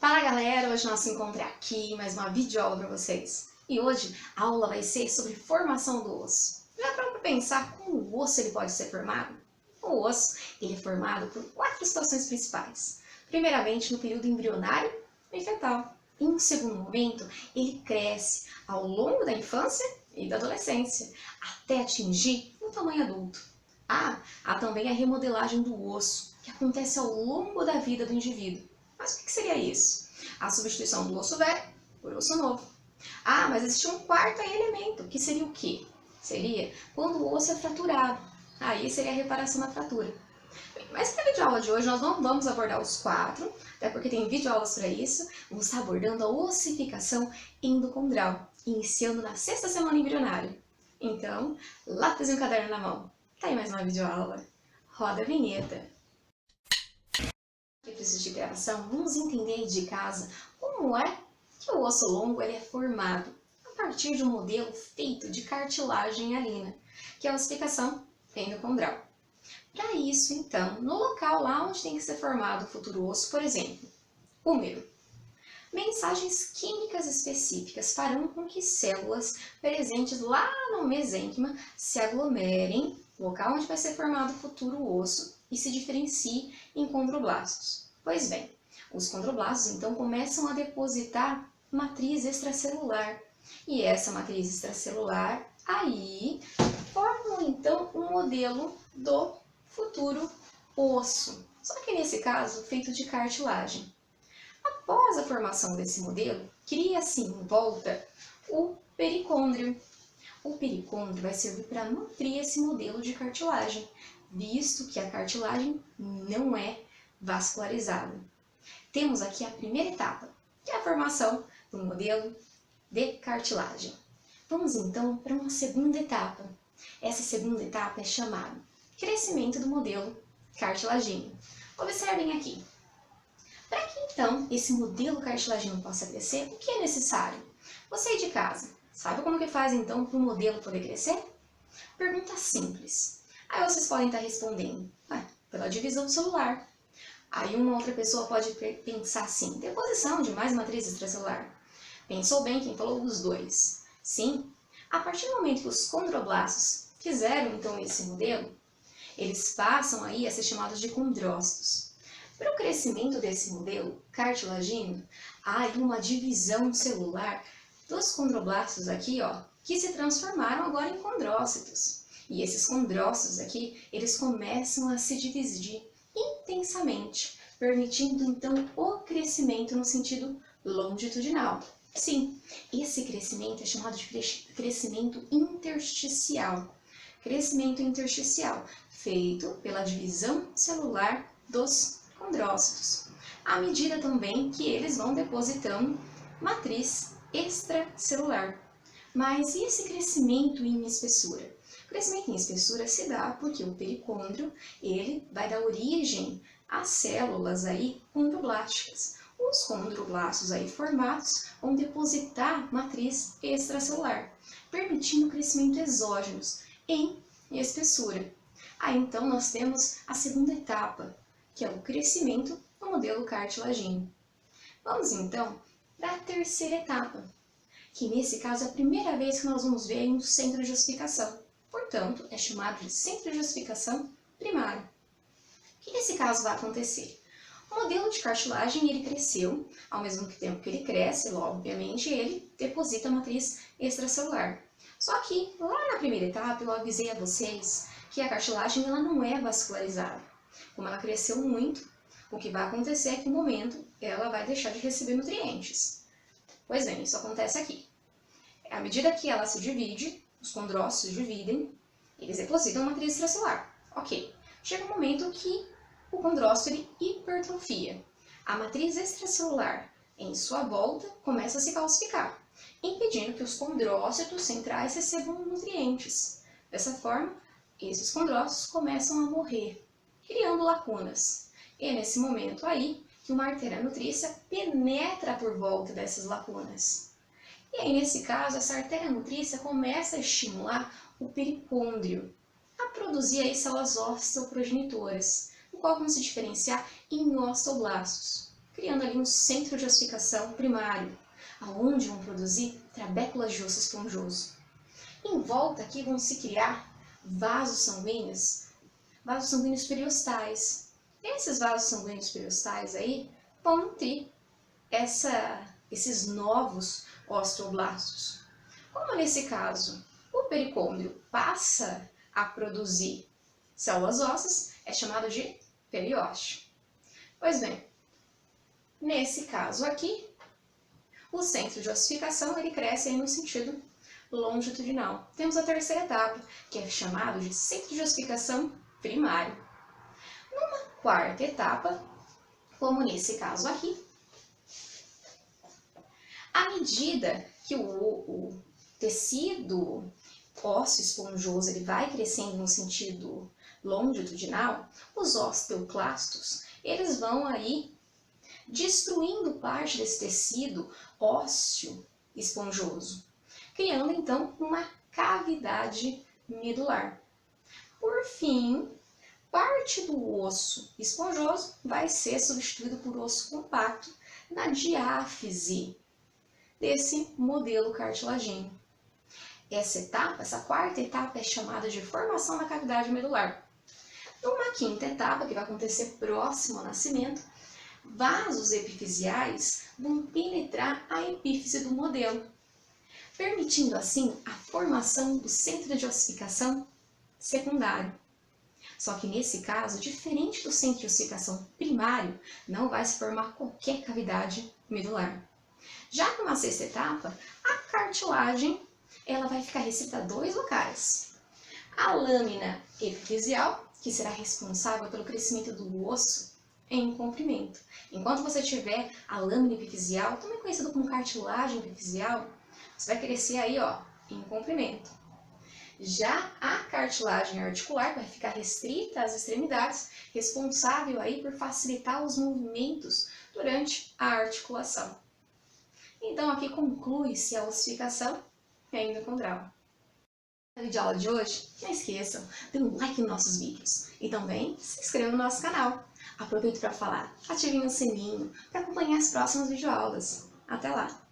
Fala galera, hoje nós nos encontramos aqui em mais uma videoaula para vocês. E hoje a aula vai ser sobre formação do osso. Já parou para pensar como o osso ele pode ser formado? O osso ele é formado por 4 situações principais. Primeiramente no período embrionário e fetal. Em um segundo momento, ele cresce ao longo da infância e da adolescência, até atingir o tamanho adulto. Há também a remodelagem do osso, que acontece ao longo da vida do indivíduo. Mas o que seria isso? A substituição do osso velho por osso novo. Mas existe um quarto elemento, que seria o quê? Seria quando o osso é fraturado. Aí seria a reparação da fratura. Bem, mas na videoaula de hoje nós não vamos abordar os 4, até porque tem videoaulas para isso. Vamos estar abordando a ossificação endocondral, iniciando na 6ª semana embrionária. Então, lápis e um caderno na mão. Tá aí mais uma videoaula. Roda a vinheta. De gravação, vamos entender de casa como é que o osso longo ele é formado a partir de um modelo feito de cartilagem hialina, que é a ossificação endocondral. Para isso, então, no local lá onde tem que ser formado o futuro osso, por exemplo, úmero, mensagens químicas específicas farão com que células presentes lá no mesênquima se aglomerem no local onde vai ser formado o futuro osso e se diferencie em condroblastos. Pois bem, os condroblastos então começam a depositar matriz extracelular. E essa matriz extracelular aí formam então um modelo do futuro osso. Só que nesse caso feito de cartilagem. Após a formação desse modelo, cria-se em volta o pericôndrio. O pericôndrio vai servir para nutrir esse modelo de cartilagem, visto que a cartilagem não é vascularizada. Temos aqui a primeira etapa, que é a formação do modelo de cartilagem. Vamos então para uma segunda etapa. Essa segunda etapa é chamada crescimento do modelo cartilagíneo. Observem aqui. Para que então esse modelo cartilagíneo possa crescer, o que é necessário? Você aí de casa, sabe como que faz então para o modelo poder crescer? Pergunta simples. Aí vocês podem estar respondendo, pela divisão celular. Aí uma outra pessoa pode pensar assim, deposição de mais matriz extracelular. Pensou bem quem falou dos dois. Sim, a partir do momento que os condroblastos fizeram então esse modelo, eles passam aí a ser chamados de condrócitos. Para o crescimento desse modelo cartilagíneo, há aí uma divisão celular dos condroblastos aqui, que se transformaram agora em condrócitos. E esses condrócitos aqui, eles começam a se dividir intensamente, permitindo então o crescimento no sentido longitudinal. Sim, esse crescimento é chamado de crescimento intersticial. Crescimento intersticial, feito pela divisão celular dos condrócitos, à medida também que eles vão depositando matriz extracelular. Mas e esse crescimento em espessura? O crescimento em espessura se dá porque o pericôndrio ele vai dar origem às células aí condroblásticas. Os condroblastos aí formados vão depositar matriz extracelular, permitindo o crescimento exógeno em espessura. Aí então nós temos a segunda etapa, que é o crescimento do modelo cartilagíneo. Vamos então para a terceira etapa, que nesse caso é a primeira vez que nós vamos ver um centro de ossificação. Portanto, é chamado de centro de ossificação primário. O que nesse caso vai acontecer? O modelo de cartilagem ele cresceu, ao mesmo tempo que ele cresce, obviamente, ele deposita a matriz extracelular. Só que lá na primeira etapa eu avisei a vocês que a cartilagem ela não é vascularizada. Como ela cresceu muito, o que vai acontecer é que no momento ela vai deixar de receber nutrientes. Pois bem, isso acontece aqui. À medida que ela se divide, os condrócitos se dividem, eles depositam matriz extracelular. Ok. Chega um momento que o condrócito ele hipertrofia. A matriz extracelular, em sua volta, começa a se calcificar, impedindo que os condrócitos centrais recebam nutrientes. Dessa forma, esses condrócitos começam a morrer, criando lacunas. E é nesse momento aí que uma artéria nutrícia penetra por volta dessas lacunas. E aí, nesse caso, essa artéria nutrícia começa a estimular o pericôndrio a produzir aí células osteoprogenitoras, o qual vão se diferenciar em osteoblastos, criando ali um centro de ossificação primário, aonde vão produzir trabéculas de osso esponjoso. Em volta aqui vão se criar vasos sanguíneos periostais. Esses vasos sanguíneos periostais aí vão nutrir esses novos osteoblastos. Como nesse caso o pericôndrio passa a produzir células ósseas, é chamado de periósteo. Pois bem, nesse caso aqui, o centro de ossificação ele cresce aí no sentido longitudinal. Temos a terceira etapa, que é chamado de centro de ossificação primário. Numa quarta etapa, como nesse caso aqui, à medida que o tecido ósseo esponjoso ele vai crescendo no sentido longitudinal, os osteoclastos eles vão aí destruindo parte desse tecido ósseo esponjoso, criando então uma cavidade medular. Por fim, parte do osso esponjoso vai ser substituído por osso compacto na diáfise desse modelo cartilagíneo. Essa quarta etapa é chamada de formação da cavidade medular. Numa quinta etapa, que vai acontecer próximo ao nascimento, vasos epifisiais vão penetrar a epífise do modelo, permitindo assim a formação do centro de ossificação secundário. Só que nesse caso, diferente do centro de ossificação primário, não vai se formar qualquer cavidade medular. Já numa sexta etapa, a cartilagem ela vai ficar restrita a dois locais. A lâmina epifisial, que será responsável pelo crescimento do osso em comprimento. Enquanto você tiver a lâmina epifisial, também conhecida como cartilagem epifisial, você vai crescer aí, ó, em comprimento. Já a cartilagem articular vai ficar restrita às extremidades, responsável aí por facilitar os movimentos durante a articulação. Então aqui conclui-se a ossificação endocondral. No vídeo aula de hoje, não esqueçam, dê um like nos nossos vídeos e também se inscreva no nosso canal. Aproveito para falar, ativem o sininho para acompanhar as próximas videoaulas. Até lá!